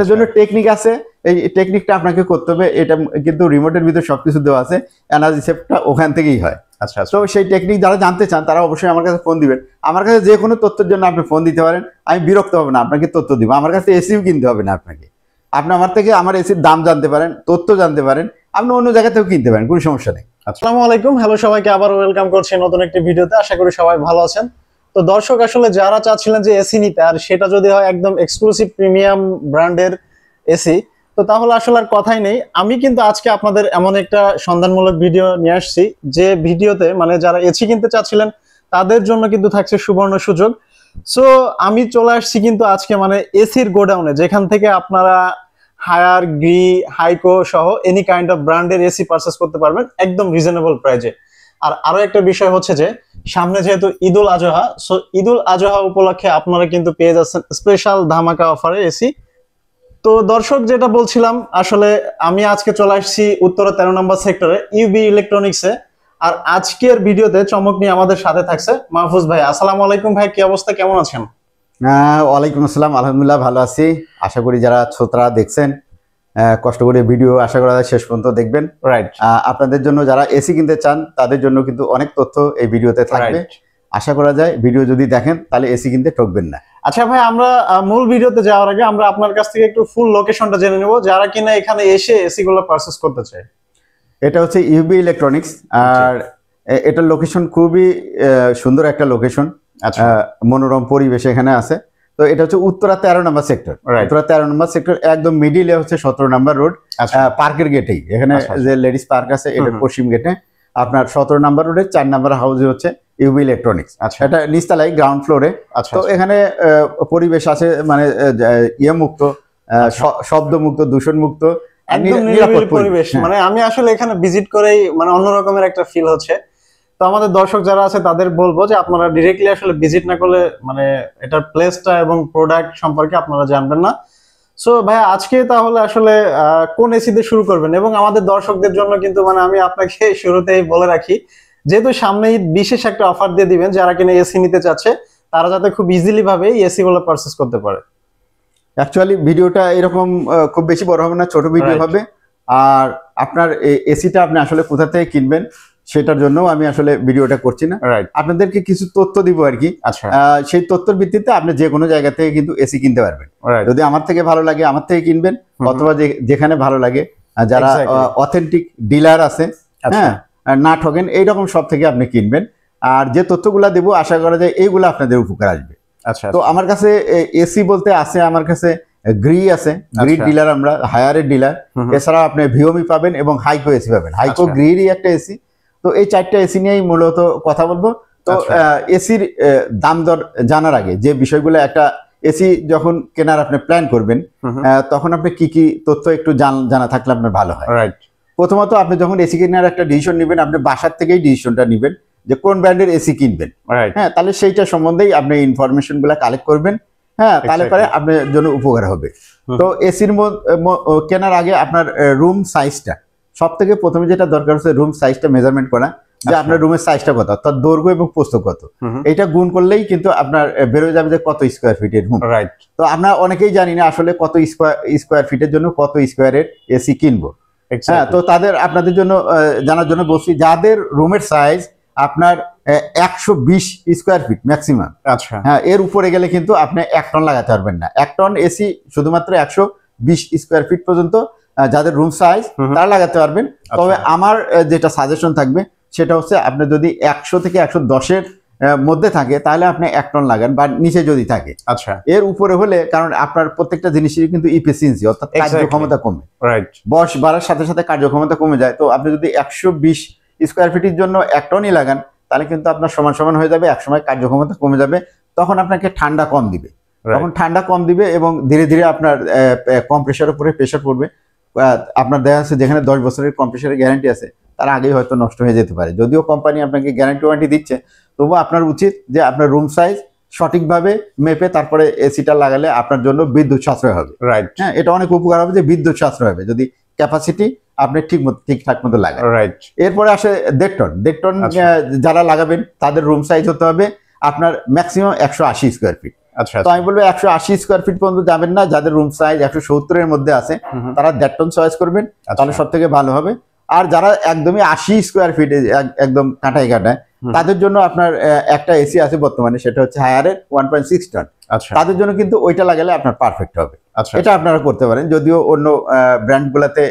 এটার জন্য টেকনিক আছে, এই টেকনিকটা আপনাকে করতে হবে। এটা কিন্তু রিমোটের ভিতরে সবকিছু দেওয়া আছে, এনার্জি সেভটা ওখান থেকেই হয়। আচ্ছা, তো সেই টেকনিক যারা জানতে চান তারা অবশ্যই আমার কাছে ফোন দিবেন। আমার কাছে যে কোনো তথ্যের জন্য আপনি ফোন দিতে পারেন, আমি বিরক্ত হব না, আপনাকে তথ্য দিব। আমার কাছে এসিও কিনতে হবে না আপনাকে, আপনি আমার থেকে আমার এসির দাম জানতে পারেন, তথ্য জানতে পারেন, আপনি অন্য জায়গা থেকেও কিনতে পারেন, কোনো সমস্যা নেই। আসসালামু আলাইকুম, হ্যালো সবাইকে, আবার ওয়েলকাম করছি নতুন একটি ভিডিওতে। আশা করি সবাই ভালো আছেন। তো দর্শক, আসলে যারা চাচ্ছিলেন যে এসি নিতে, আর সেটা যদি হয় একদম এক্সক্লুসিভ প্রিমিয়াম ব্র্যান্ডের এসি, তো তাহলে আসলে আর কথাই নেই। আমি কিন্তু আজকে আপনাদের এমন একটা সন্ধানমূলক ভিডিও নিয়ে আসছি, যে ভিডিওতে মানে যারা এসি কিনতে চাচ্ছিলেন তাদের জন্য কিন্তু থাকছে সুবর্ণ সুযোগ। সো আমি চলে আসছি কিন্তু আজকে মানে এসির গোডাউনে, যেখান থেকে আপনারা হায়ার, গ্রি, হাইকো সহ এনি কাইন্ড অফ ব্র্যান্ডের এসি পারচেস করতে পারবেন একদম রিজনেবল প্রাইজে। আর আরো একটা বিষয় হচ্ছে যে সামনে যেহেতু ঈদুল আজহা, সো ঈদুল আজহা উপলক্ষে আপনারা কিন্তু পেয়ে যাচ্ছেন স্পেশাল ধামাকা অফারে এসি। তো দর্শক, যেটা বলছিলাম, আসলে আমি আজকে চলে আসছি উত্তরা 13 নম্বর সেক্টরে ইউবি ইলেকট্রনিক্সে। আর আজকের ভিডিওতে চমক নিয়ে আমাদের সাথে থাকছে মাহফুজ ভাই। আসসালামু আলাইকুম ভাই, কি অবস্থা, কেমন আছেন? ওয়ালাইকুম আসসালাম, আলহামদুলিল্লাহ ভালো আছি। আশা করি যারা শ্রোতারা দেখছেন কষ্ট করে ভিডিও আশা করা যায় শেষ পর্যন্ত দেখবেন। রাইট, আপনাদের জন্য যারা এসি কিনতে চান তাদের জন্য কিন্তু অনেক তথ্য এই ভিডিওতে থাকবে। আশা করা যায় ভিডিও যদি দেখেন তাহলে এসি কিনতে ঠকবেন না। আচ্ছা ভাই, আমরা মূল ভিডিওতে যাওয়ার আগে আমরা আপনার কাছ থেকে একটু ফুল লোকেশনটা জেনে নেব, যারা কিনা এখানে এসে এসি গুলো পারচেজ করতে চায়। এটা হচ্ছে ইউবি ইলেকট্রনিক্স, আর এটার লোকেশন খুবই সুন্দর একটা লোকেশন, মনোরম পরিবেশ এখানে আছে। তো এটা হচ্ছে উত্তরা 13 নম্বর সেক্টর। উত্তরা 13 নম্বর সেক্টর একদম মিডিলে হচ্ছে 17 নম্বর রোড, পার্কের গেটেই। এখানে যে লেডিস পার্ক আছে এটার পশ্চিম গেটে আপনার 17 নম্বর রোডের 4 নম্বর হাউসে হচ্ছে ইউবি ইলেকট্রনিক্স। এটা নিচতলায় গ্রাউন্ড ফ্লোরে। তো এখানে পরিবেশ আছে মানে ইয়ে মুক্ত, শব্দ মুক্ত, দূষণ মুক্ত, একদম নিরাপদ পরিবেশ। মানে আমি আসলে এখানে ভিজিট করেই মানে অন্য রকমের একটা ফিল হচ্ছে। তো আমাদের দর্শক যারা আছে তাদের বলবো যে আপনারা ডিরেক্টলি আসলে ভিজিট না করলে মানে এটার প্লেসটা এবং প্রোডাক্ট সম্পর্কে আপনারা জানবেন না। সো ভাইয়া, আজকে তাহলে আসলে কোন এসি দিয়ে শুরু করবেন? এবং আমাদের দর্শকদের জন্য কিন্তু মানে আমি আপনাকে শুরুতেই বলে রাখি, যেহেতু সামনে ঈদ, বিশেষ একটা অফার দিয়ে দিবেন যারা কিনা এসি নিতে চাচ্ছে, তারা যাতে খুব ইজিলি ভাবে এসি গুলো পারচেজ করতে পারে। অ্যাকচুয়ালি ভিডিওটা এরকম খুব বেশি বড় হবে না, ছোট ভিডিও হবে। আর আপনার এসিটা আপনি আসলে কোথা থেকে কিনবেন সেটার জন্য আমি আসলে ভিডিওটা করছি না, আপনাদেরকে কিছু তথ্য দিব আর কি। সেই তথ্যের ভিত্তিতে আপনি যে কোনো জায়গা থেকে কিন্তু এসি কিনতে পারবেন। যদি আমার থেকে ভালো লাগে আমার থেকে কিনবেন, অথবা যেখানে ভালো লাগে, যারা অথেন্টিক ডিলার আছে, হ্যাঁ, না ঠকেন, এইরকম সব থেকে আপনি কিনবেন। আর যে তথ্যগুলা দেব আশা করা যায় এইগুলো আপনাদের উপকার আসবে। তো আমার কাছে এসি বলতে আছে, আমার কাছে গ্রি আছে, গ্রি ডিলার আমরা, হায়ারের ডিলার। এছাড়া আপনি ভিওমি পাবেন এবং হাইকো এসি পাবেন। হাইকো গ্রিরই একটা এসি। তো এই 4টা এসি নিয়েই মূলত কথা বলবো। তো এসির দাম দর জানার আগে যে বিষয়গুলো, একটা এসি যখন কেনার আপনি প্ল্যান করবেন তখন আপনি কি কি তথ্য একটু জানা থাকলে আপনার ভালো হয়। প্রথমত আপনি যখন এসি কেনার একটা ডিসিশন নেবেন, আপনি বাসার থেকেই ডিসিশনটা নেবেন যে কোন ব্র্যান্ডের এসি কিনবেন। হ্যাঁ, তাহলে সেইটা সম্বন্ধেই আপনি ইনফরমেশন গুলা কালেক্ট করবেন। হ্যাঁ, তাহলে পরে আপনার জন্য উপকার হবে। তো এসির কেনার আগে আপনার রুম সাইজটা সব থেকে প্রথমে যেটা দরকার হচ্ছে রুম সাইজটা মেজারমেন্ট করা, যে আপনার রুমের সাইজটা কত, অর্থাৎ দৈর্ঘ্য এবং প্রস্থ কত। এটা গুণ করলেই কিন্তু আপনার বেরোয় যাবে যে কত স্কোয়ার ফিটের রুম। তো আমরা অনেকেই জানি না আসলে কত স্কোয়ার ফিটের জন্য কত স্কোয়ারের এসি কিনবো। হ্যাঁ, তো আপনাদের জন্য জানার জন্য বলছি, যাদের রুমের সাইজ আপনার 120 স্কোয়ার ফিট ম্যাক্সিমাম, হ্যাঁ, এর উপরে গেলে কিন্তু আপনি 1 টন লাগাতে পারবেন না। 1 টন এসি শুধুমাত্র 120 স্কোয়ার ফিট পর্যন্ত যাদের রুম সাইজ তারা লাগাতে পারবেন। তবে আমার যেটা সাজেশন থাকবে সেটা হচ্ছে আপনি যদি 100 থেকে 110-এর মধ্যে থাকে তাহলে আপনি 1 টন লাগান, বা নিচে যদি থাকে। এর উপরে হলে, কারণ আপনার প্রত্যেকটা জিনিসেরই কিন্তু ইফিসিয়েন্সি অর্থাৎ কার্যক্ষমতা কমে, বয়স বাড়ার সাথে সাথে কার্যক্ষমতা কমে যায়। তো আপনি যদি 120 স্কোয়ার ফিটের জন্য 1 টনই লাগান তাহলে কিন্তু আপনার সমান সমান হয়ে যাবে, একসময় কার্যক্ষমতা কমে যাবে, তখন আপনাকে ঠান্ডা কম দিবে। তখন ঠান্ডা কম দিবে এবং ধীরে ধীরে আপনার কম্প্রেসারের উপরে প্রেশার পড়বে। আপনার দেখা যাচ্ছে যেখানে 10 বছরের কম্প্রেসারের গ্যারান্টি আছে তার আগেই হয়তো নষ্ট হয়ে যেতে পারে। যদিও কোম্পানি আপনাকে গ্যারান্টি ওয়ারেন্টি দিচ্ছে, তবুও আপনার উচিত যে আপনার রুম সাইজ সঠিকভাবে মেপে তারপরে এসিটা লাগালে আপনার জন্য বিদ্যুৎ সাশ্রয় হবে। হ্যাঁ, এটা অনেক উপকার হবে যে বিদ্যুৎ সাশ্রয় হবে যদি ক্যাপাসিটি আপনি ঠিকঠাক মতো লাগান। এরপরে আসে দেড়টন। দেড়টন যারা লাগাবেন তাদের রুম সাইজ হতে হবে আপনার ম্যাক্সিমাম 180 স্কোয়ার ফিট। আচ্ছা তো আমি বলবো 180 স্কোয়ার ফিট পর্যন্ত যাবেন না, যাদের রুম সাইজ 170 এর মধ্যে আছে তারা 1.5 টন চয়েস করবেন, তাহলে সব থেকে ভালো হবে। আর যারা একদমই 80 স্কোয়ার ফিট একদম কাটায় তাদের জন্য আপনার একটা এসি আছে বর্তমানে, সেটা হচ্ছে হায়ারের 1.6 টন। আচ্ছা, তাদের জন্য কিন্তু ওইটা লাগালে আপনার পারফেক্ট হবে। আচ্ছা, এটা আপনারা করতে পারেন, যদিও অন্য ব্র্যান্ড গুলাতে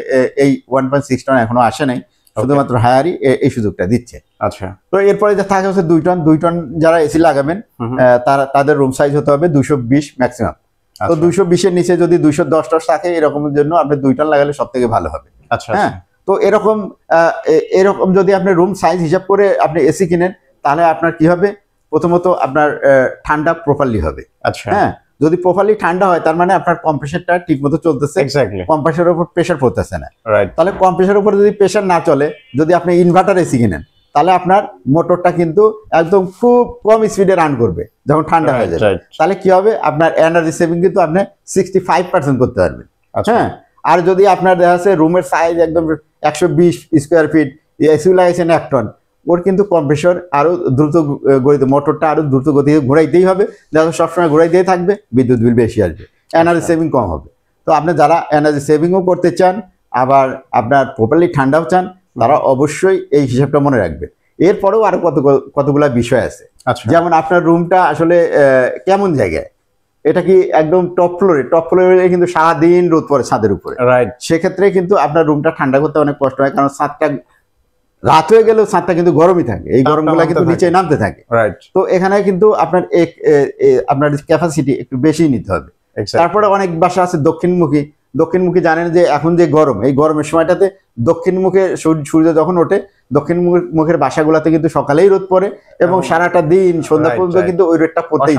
এই 1.6 টন এখনো আসে নাই, শুধুমাত্র হায়ারই এই সুযোগটা দিচ্ছে। আচ্ছা, তো এরপরে যা থাকে হচ্ছে 2 টন। 2 টন যারা এসি লাগাবেন তাদের রুম সাইজ হতে হবে 220 ম্যাক্সিমাম। তো 220 এর নিচে যদি 210 থাকে এরকমের জন্য আপনি 2 টন লাগালে সব থেকে ভালো হবে। আচ্ছা, হ্যাঁ, তো এরকম যদি আপনি রুম সাইজ হিসাব করে আপনি এসি কিনেন তাহলে আপনার কি হবে, প্রথমত আপনার ঠান্ডা প্রপারলি হবে। আচ্ছা, হ্যাঁ, যদি প্রপারলি ঠান্ডা হয় তার মানে আপনার কম্প্রেসারটা ঠিকমতো চলতেছে, এক্স্যাক্টলি, কম্প্রেসারের উপর প্রেসার পড়তেছে না। রাইট। তাহলে কম্প্রেসারের উপর যদি প্রেসার না চলে, যদি আপনি ইনভার্টার এসি কিনেন তাহলে আপনার মোটরটা কিন্তু একদম খুব কম স্পিডে রান করবে যখন ঠান্ডা হয়ে যাবে। তাহলে কি হবে, আপনার এনার্জি সেভিং কিন্তু আপনি 65% করতে পারবেন। হ্যাঁ, আর যদি আপনার দেখা যাচ্ছে রুমের সাইজ একদম 120 স্কোয়ার ফিট, এসি লাগাইছেন 1 টন, ওর কিন্তু কম্প্রেসর আরো দ্রুত গতিতে, মোটরটা আরো দ্রুত গতিতে ঘোরাইতেই হবে, যাতে সবসময় ঘোরাইতেই থাকবে, বিদ্যুৎ বিল বেশি আসবে, এনার্জি সেভিং কম হবে। তো আপনি যারা এনার্জি সেভিংও করতে চান আবার আপনার প্রপারলি ঠান্ডাও চান, তারা অবশ্যই এই হিসাবটা মনে রাখবে। এরপরেও আরো কতগুলা বিষয় আছে, যেমন আপনার রুমটা আসলে কেমন জায়গায়, এটা কি একদম টপ ফ্লোরে কিন্তু সারাদিন রোদ পড়ে ছাদের উপরে, রাইট, সেক্ষেত্রে কিন্তু আপনার রুমটা ঠান্ডা করতে অনেক কষ্ট হয়, কারণ ছাদটা রাত হয়ে গেলেও ছাদটা কিন্তু গরমই থাকে, এই গরমগুলা কিন্তু নিচে নামতে থাকে। রাইট, তো এখানে কিন্তু আপনার ক্যাপাসিটি একটু বেশি নিতে হবে। তারপরে অনেক বাসা আছে দক্ষিণমুখী জানেন যে এখন যে গরম, এই গরমের সময়টাতে দক্ষিণ মুখে সূর্য যখন ওঠে, দক্ষিণ মুখের বাসাগুলাতে কিন্তু সকালেই রোদ পড়ে এবং সারাটা দিন সন্ধ্যা পর্যন্ত কিন্তু ওই রোদটা পড়তেই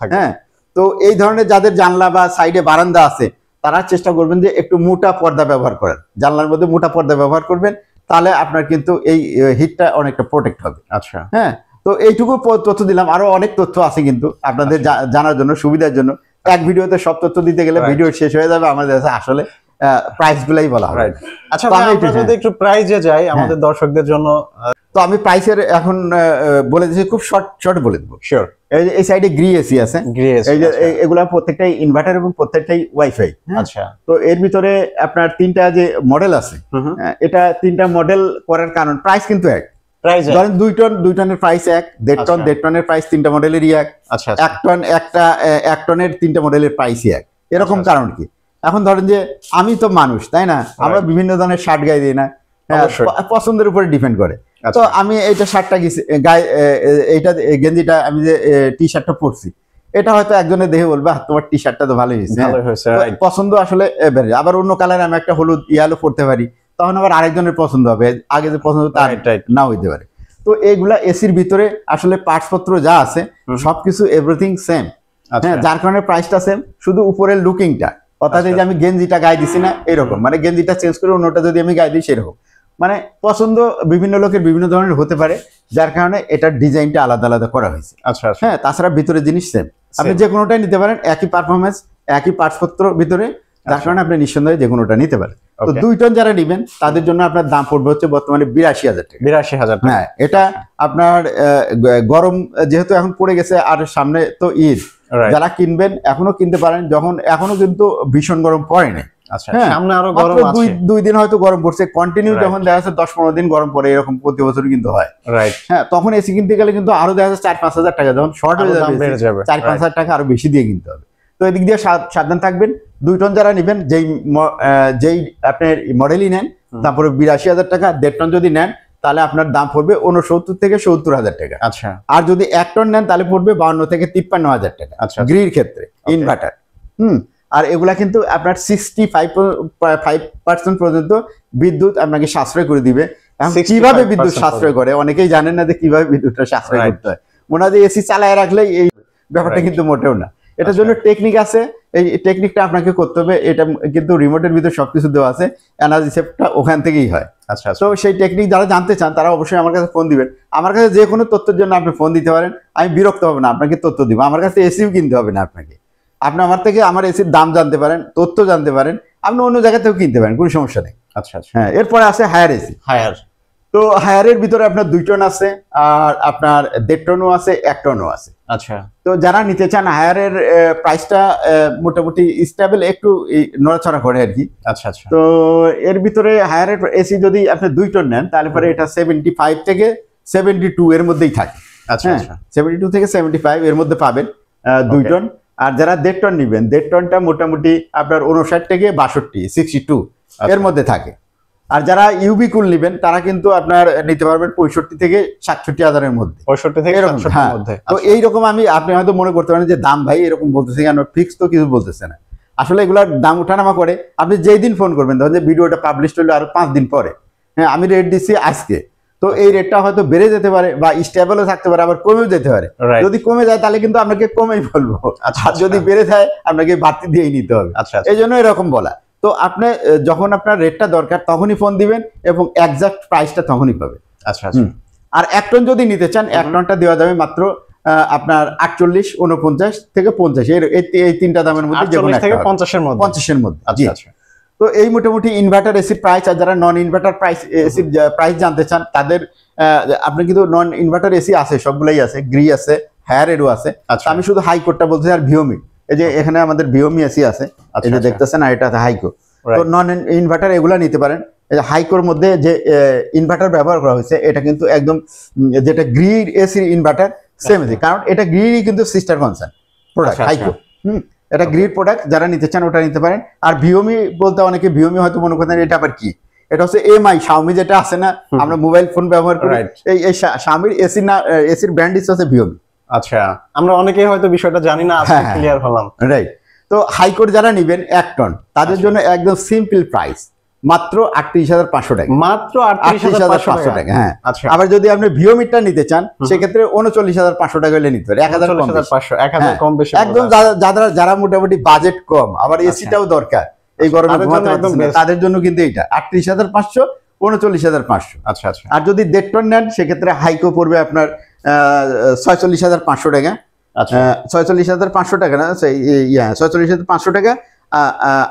থাকে। হ্যাঁ, তো এই ধরনের যাদের জানলা বা সাইডে বারান্দা আছে তারা চেষ্টা করবেন যে একটু মোটা পর্দা ব্যবহার করেন, জানলার মধ্যে মোটা পর্দা ব্যবহার করবেন, তাহলে আপনার কিন্তু এই হিটটা অনেকটা প্রোটেক্ট হবে। আচ্ছা, হ্যাঁ, তো এইটুকু তথ্য দিলাম, আরো অনেক তথ্য আছে কিন্তু আপনাদের জানার জন্য, সুবিধার জন্য। এক ভিডিওতে সব তথ্য দিতে গেলে ভিডিও শেষ হয়ে যাবে, আমাদের আসলে প্রাইস গুলাই বলা হবে। আচ্ছা, আমরা যদি একটু প্রাইসে যাই আমাদের দর্শকদের জন্য, তো আমি প্রাইসের এখন বলে দিচ্ছি, খুব শর্ট বলে দেবো। শিওর। এই সাইডে গ্রি এসি আছে, এই যে এগুলা প্রত্যেকটাই ইনভার্টার এবং প্রত্যেকটাই ওয়াইফাই। আচ্ছা, তো এর ভিতরে আপনার 3টা যে মডেল আছে, এটা 3টা মডেল করার কারণ প্রাইস কিন্তু এক। ধরেন 2 টনের প্রাইস এক, 1.5 টনের প্রাইস 3টা মডেলেরই এক, 1 টনের 3টা মডেলের প্রাইসই এক। এরকম কারণ কি, এখন ধরেন যে আমি তো মানুষ, তাই না, আমরা বিভিন্ন ধরনের শার্ট গায়ে দিই না, পছন্দের উপরে ডিপেন্ড করে। তো আমি এইটা শার্টটা গায়ে, এইটা গেঞ্জিটা আমি যে টি শার্টটা পরছি, এটা হয়তো একজনের দেখে বলবে তোমার টি শার্টটা তো ভালোই হয়েছে, পছন্দ আসলে বেড়ে। আবার অন্য কালারে আমি একটা হলুদ ইয়ালো পরতে পারি, তখন আবার আরেকজনের পছন্দ হবে, আগে যে পছন্দ তার নাও হইতে পারে। তো এইগুলা এসির ভিতরে আসলে পার্টসপত্র যা আছে সবকিছু এভরিথিং সেম, হ্যাঁ, যার কারণে প্রাইসটা সেম, শুধু উপরের লুকিংটা, অর্থাৎ এই যে আমি গেঞ্জিটা গায়ে দিছি না এরকম, মানে গেঞ্জিটা চেঞ্জ করে অন্যটা যদি আমি গায়ে দিই সেরকম, মানে পছন্দ বিভিন্ন লোকের বিভিন্ন ধরনের হতে পারে, যার কারণে এটার ডিজাইনটা আলাদা আলাদা করা হয়েছে। আচ্ছা, হ্যাঁ, তাছাড়া ভিতরের জিনিস সেম, আপনি যে কোনোটাই নিতে পারেন, একই পারফরমেন্স, একই পার্টসপত্র ভিতরে, যার কারণে আপনি নিঃসন্দেহে যে কোনোটা নিতে পারেন। তো 2 টন যারা নেবেন তাদের জন্য আপনার দাম পড়বে হচ্ছে বর্তমানে 82,000 টাকা। 82,000 টাকা। হ্যাঁ, এটা আপনার গরম যেহেতু এখন পড়ে গেছে আর সামনে তো ঈদ, যারা কিনবেন এখনো কিনতে পারেন, যখন এখনো কিন্তু ভীষণ গরম পড়েনি। আচ্ছা, সামনে আরো গরম আছে, 2 দিন হয়তো গরম পড়ছে, কন্টিনিউ যখন দেখা যাচ্ছে 10-15 দিন গরম পড়ে, এরকম প্রতি বছর কিন্তু হয়। রাইট, হ্যাঁ, তখন এসি কিনতে গেলে কিন্তু আরো দেখা যাচ্ছে 4-5 হাজার টাকা, যখন শর্ট হয়ে যাবে 4-5 হাজার টাকা আরো বেশি দিয়ে কিনতে হবে। তো এদিক দিয়ে সাবধান থাকবেন। 2 টন যারা নেবেন, যেই আপনার মডেলই নেন, তারপরে 82,000 টাকা। 1.5 টন যদি নেন তাহলে আপনার দাম পড়বে 69 থেকে 70,000 টাকা। আচ্ছা, আর যদি 1 টন নেন তাহলে পড়বে 52 থেকে 53,000 টাকা। আচ্ছা, গ্রির ক্ষেত্রে ইনভার্টার। আর এগুলা কিন্তু আপনার 65% পর্যন্ত বিদ্যুৎ আপনাকে সাশ্রয় করে দিবে। কিভাবে বিদ্যুৎ সাশ্রয় করে অনেকেই জানেন না যে কিভাবে বিদ্যুৎটা সাশ্রয় করতে হয়। মনে হয় যে এসি চালায় রাখলে এই ব্যাপারটা কিন্তু মোটেও না, এটার জন্য টেকনিক আছে, এই টেকনিকটা আপনাকে করতে হবে। এটা কিন্তু রিমোটের ভিতরে সবকিছু দেওয়া আছে, এনার্জি সেভটা ওখান থেকেই হয়। আচ্ছা, তো সেই টেকনিক যারা জানতে চান তারা অবশ্যই আমার কাছে ফোন দিবেন। আমার কাছে যে কোনো তথ্যের জন্য আপনি ফোন দিতে পারেন, আমি বিরক্ত হব না, আপনাকে তথ্য দিব। আমার কাছে এসিও কিনতে হবে না আপনাকে, আপনি আমার থেকে আমার এসির দাম জানতে পারেন, তথ্য জানতে পারেন, আপনি অন্য জায়গা থেকেও কিনতে পারেন, কোনো সমস্যা নেই। আচ্ছা, হ্যাঁ, এরপরে আছে হায়ার এসি। তো হায়ারের ভিতরে আপনার 2 টন আছে, আর আপনার 1.5 টনও আছে, 1 টনও আছে। আচ্ছা, তো যারা নিতে চান হায়ারের প্রাইসটা মোটামুটি স্টেবল, একটু নড়াচড়া করে আর কি। আচ্ছা আচ্ছা। তো এর ভিতরে হায়ারের এসি যদি আপনি 2 টন নেন তাহলে পরে এটা 75 থেকে 72 এর মধ্যেই থাকে। আচ্ছা আচ্ছা, 72 থেকে 75 এর মধ্যে পাবেন 2 টন। আর যারা 1.5 টন নেবেন, 1.5 টনটা মোটামুটি আপনার 59 থেকে 62, 62 এর মধ্যে থাকে। আর যারা ইউবি কুল নেবেন তারা কিন্তু আপনার নিতে পারবেন 65 থেকে 67 হাজারের মধ্যে। 65 থেকে 67 এর মধ্যে। তো এইরকম আপনি হয়তো মনে করতে পারেন যে দাম ভাই এরকম বলতেছে কেন, ফিক্স তো কিছু বলতেছে না। আসলে এগুলার দাম ওঠানামা করে। আপনি যেই দিন ফোন করবেন, ধরুন যে ভিডিওটা পাবলিশ হলো আরো 5 দিন পরে, হ্যাঁ আমি রেট দিচ্ছি আজকে, তো এই রেটটা হয়তো বেড়ে যেতে পারে বা স্টেবলও থাকতে পারে, আবার কমেও যেতে পারে। যদি কমে যায় তাহলে কিন্তু আপনাকে কমেই বলবো, আর যদি বেড়ে যায় আপনাকে বাড়তি দিয়েই নিতে হবে। এই জন্য এরকম বলা। তো আপনি যখন আপনার রেটটা দরকার তখনই ফোন দিবেন এবং এক্সাক্ট প্রাইসটা তখনই পাবেন। আচ্ছা আচ্ছা। আর 1 টন যদি নিতে চান, 1 টনটা দেওয়া যাবে মাত্র আপনার 48, 49 থেকে 50, এই তিনটা দামের মধ্যে, যে কোনো থেকে 50 এর মধ্যে। 50 এর মধ্যে। আচ্ছা আচ্ছা। তো এই মোটামুটি ইনভার্টার এসির প্রাইস। আর যারা নন ইনভার্টার এসির প্রাইস জানতে চান তাদের আপনি কিন্তু নন ইনভার্টার এসি আছে, সবগুলাই আছে, গ্রি আছে, হায়ারেরও আছে। আমি শুধু হাইকোরটা বলছি, আর ভিওমি, এই যে এখানে আমাদের ভিওমি এসি আছে, এই যে দেখতেছেন, আর এটা হাইকো। তো নন ইনভার্টার এগুলা নিতে পারেন। হাইকোর মধ্যে যে ইনভার্টার ব্যবহার করা হয়েছে এটা কিন্তু একদম যেটা গ্রি এসির ইনভার্টার সেম এসি, কারণ এটা গ্রিরই কিন্তু সিস্টার কনসার্ন প্রোডাক্ট হাইকো। এটা গ্রিড প্রোডাক্ট, যারা নিতে চান ওটা নিতে পারেন। আর ভিওমি বলতে অনেকে ভিওমি হয়তো মনে করেন এটা আবার কি, এটা হচ্ছে এমআই, শাওমি যেটা আছে না, আমরা মোবাইল ফোন ব্যবহার করি, এই শাওমির এসি না, এসির ব্র্যান্ড হচ্ছে ভিওমি। আচ্ছা, আমরা অনেকেই হয়তো বিষয়টা জানি না, আজকে ক্লিয়ার হলাম। রাইট। তো হাইকোর যারা নেবেন 1 টন, তাদের জন্য একদম সিম্পল প্রাইস, মাত্র 38,500 টাকা। মাত্র 38,500 টাকা। হ্যাঁ। আবার যদি আপনি ভিওমিটা নিতে চান সেক্ষেত্রে 39,500 টাকা হলে নিতে পারে, 1000 কম বেশি। একদম যারা মোটামুটি বাজেট কম, আবার এসিটাও দরকার এই গরমে ঘুমাতে পারছেন না, তাদের জন্য কিন্তু এইটা 38,500, 39,500। আচ্ছা আচ্ছা। আর যদি 1.5 টন নেন সেক্ষেত্রে হাইকো পড়বে আপনার 46,500 টাকা। 46,500 টাকা না, 46,500 টাকা।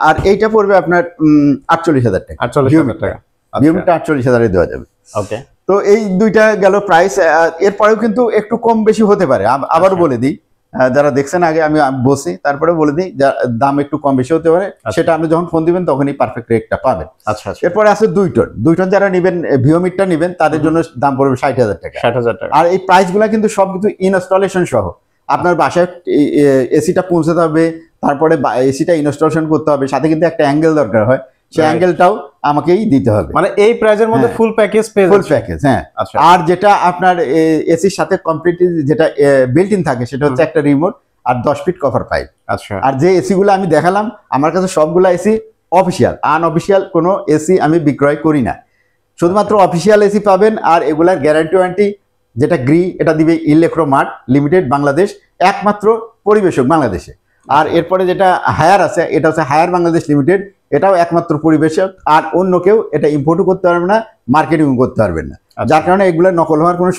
আর এইটা পড়বে আপনার 48,000 টাকা। 48,000 টাকা। ভিওমিটা 48,000 দেওয়া যাবে। ওকে। তো এই দুইটা গেল প্রাইস। এরপরেও কিন্তু একটু কম বেশি হতে পারে। আবার বলে দিই, যারা দেখছেন আগে আমি বলছি, তারপরে বলে দিই, দাম একটু কম বেশি হতে পারে, সেটা আপনি যখন ফোন দিবেন তখনই পারফেক্ট রেটটা পাবেন। আচ্ছা আচ্ছা। এরপরে আছে 2 টন। 2 টন যারা নেবেন, ভিওমিটটা নেবেন, তাদের জন্য দাম পড়বে 60,000 টাকা। 60,000 টাকা। আর এই প্রাইসগুলো কিন্তু সব কিছু ইনস্টলেশন সহ, আপনার বাসায় এসিটা পৌঁছাতে হবে, তারপরে এসিটা ইনস্টলেশন করতে হবে, সাথে কিন্তু একটা অ্যাঙ্গেল দরকার হয়, সেই অ্যাঙ্গেলটাও আমাকেই দিতে হবে। মানে এই প্রাইজের মধ্যে ফুল প্যাকেজ পেয়ে যাবেন। ফুল প্যাকেজ, হ্যাঁ। আর যেটা আপনার এসির সাথে কমপ্লিটলি যেটা বিল্ট ইন থাকে সেটা হচ্ছে একটা রিমোট আর 10 ফিট কভার পাইপ। আচ্ছা। আর যে এসিগুলো আমি দেখালাম, আমার কাছে সবগুলো এসি অফিসিয়াল, আনঅফিসিয়াল কোনো এসি আমি বিক্রয় করি না, শুধুমাত্র অফিসিয়াল এসি পাবেন। আর এগুলার গ্যারান্টি ওয়ারেন্টি, যেটা গ্রি এটা দিবে ইলেকট্রোমার্ট লিমিটেড বাংলাদেশ, একমাত্র পরিবেশক বাংলাদেশে। আর এরপরে যেটা হায়ার আছে, এটা হচ্ছে হায়ার বাংলাদেশ লিমিটেড, এটাও একমাত্র পরিবেশক, আর অন্য কেউ এটা ইম্পোর্টও করতে পারবে না, মার্কেটিং করতে পারবেন না। যার কারণে এগুলো নকল হওয়ার কোনো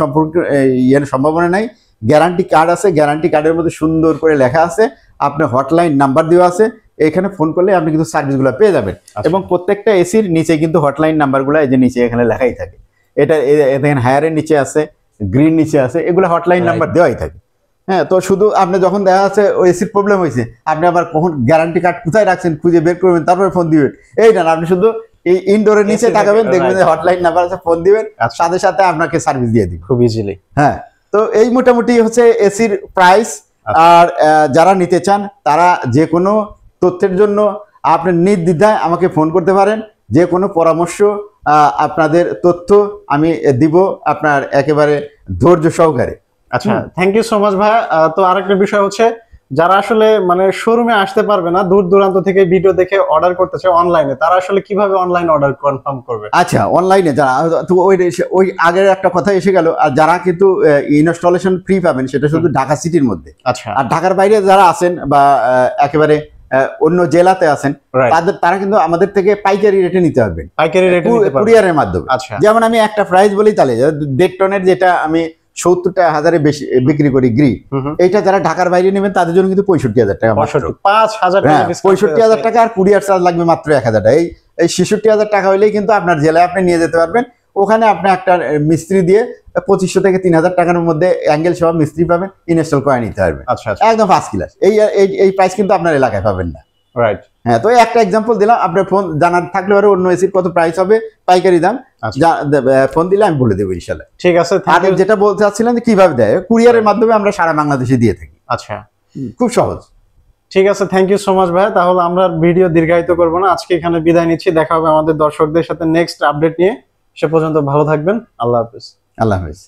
সম্ভাবনা নাই। গ্যারান্টি কার্ড আছে, গ্যারান্টি কার্ডের মধ্যে সুন্দর করে লেখা আছে, আপনার হটলাইন নাম্বার দেওয়া আছে, এখানে ফোন করলে আপনি কিন্তু সার্ভিসগুলো পেয়ে যাবেন। এবং প্রত্যেকটা এসির নিচে কিন্তু হটলাইন নাম্বারগুলো এই যে নিচে এখানে লেখাই থাকে। এটা দেখেন হায়ারের নিচে আছে, গ্রিন নিচে আছে, এগুলো হটলাইন নাম্বার দেওয়াই থাকে। হ্যাঁ। তো শুধু আপনি যখন দেখা যাচ্ছে ওই এসির প্রবলেম হয়েছে, আপনি আবার কখন গ্যারান্টি কার্ড কোথায় রাখছেন খুঁজে বের করবেন, তারপরে ফোন দিবেন, এইটা না, আপনি শুধু এই ইনডোরের নিচে তাকাবেন, দেখবেন যে হটলাইন নাম্বার আছে, ফোন দিবেন, সাথে সাথে আপনাকে সার্ভিস দিয়ে দিবে খুব ইজিলি। হ্যাঁ। তো এই মোটামুটি হচ্ছে এসির প্রাইস। আর যারা নিতে চান তারা যে কোনো তথ্যের জন্য আপনি নির্দ্বিধায় আমাকে ফোন করতে পারেন, যে কোনো পরামর্শ, আপনাদের তথ্য আমি দিব আপনার একেবারে ধৈর্য সহকারে। আচ্ছা, থ্যাংক ইউ সো মাচ ভাই। তো আরেকটা বিষয় হচ্ছে, যারা আসলে মানে শোরুমে আসতে পারবে না, দূর দূরান্ত থেকে ভিডিও দেখে অর্ডার করতে চায় অনলাইনে, তারা আসলে কিভাবে অনলাইন অর্ডার কনফার্ম করবে? আচ্ছা, অনলাইনে যারা, তো ওই আগের একটা কথা এসে গেল। আর যারা কিন্তু ইনস্টলেশন ফ্রি পাবেন সেটা শুধু ঢাকা সিটির মধ্যে। আচ্ছা। আর ঢাকার বাইরে যারা আছেন বা একেবারে অন্য জেলাতে আছেন, তারা কিন্তু আমাদের থেকে পাইকারি রেটে নিতে পারবেন, পাইকারি রেটে কুরিয়ারের মাধ্যমে। আচ্ছা। যেমন আমি একটা প্রাইস বলি তাহলে, 1.5 টনের যেটা আমি 70,000 বেশি বিক্রি করি গ্রি, এইটা যারা ঢাকার বাইরে নেবেন তাদের জন্য কিন্তু 65,000 টাকা, 5,000 টাকা, 65,000 টাকা। আর কুরিয়ার চার্জ লাগবে মাত্র 1,000 টাকা। এই 66,000 টাকা হইলেই কিন্তু আপনার জেলায় আপনি নিয়ে যেতে পারবেন, ওখানে আপনি একটা মিস্ত্রি দিয়ে 2500 থেকে 3000 টাকার মধ্যে অ্যাঙ্গেল সহ মিস্ত্রি পাবেন, ইনস্টল করে নিতে পারবেন। আচ্ছা আচ্ছা, একদম ফার্স্ট ক্লাস। এই প্রাইস কিন্তু আপনার এলাকায় পাবেন না। রাইট। হ্যাঁ, তো একটা এক্সাম্পল দিলাম, আপনার ফোন জানার থাকলে আরো অন্য এসির কত প্রাইস হবে পাইকারি দাম ফোন দিলে আমি বলে দেবো ইনশাল্লাহ। ঠিক আছে, আর যেটা বলতে চাচ্ছিলেন যে কিভাবে দেয়, কুরিয়ারের মাধ্যমে আমরা সারা বাংলাদেশে দিয়ে থাকি। আচ্ছা, খুব সহজ। ঠিক আছে, থ্যাংক ইউ সো মাচ ভাই। তাহলে আমরা ভিডিও দীর্ঘায়িত করবো না, আজকে এখানে বিদায় নিচ্ছি। দেখা হবে আমাদের দর্শকদের সাথে নেক্সট আপডেট নিয়ে। সে পর্যন্ত ভালো থাকবেন। আল্লাহ হাফেজ। আল্লাহ হাফেজ।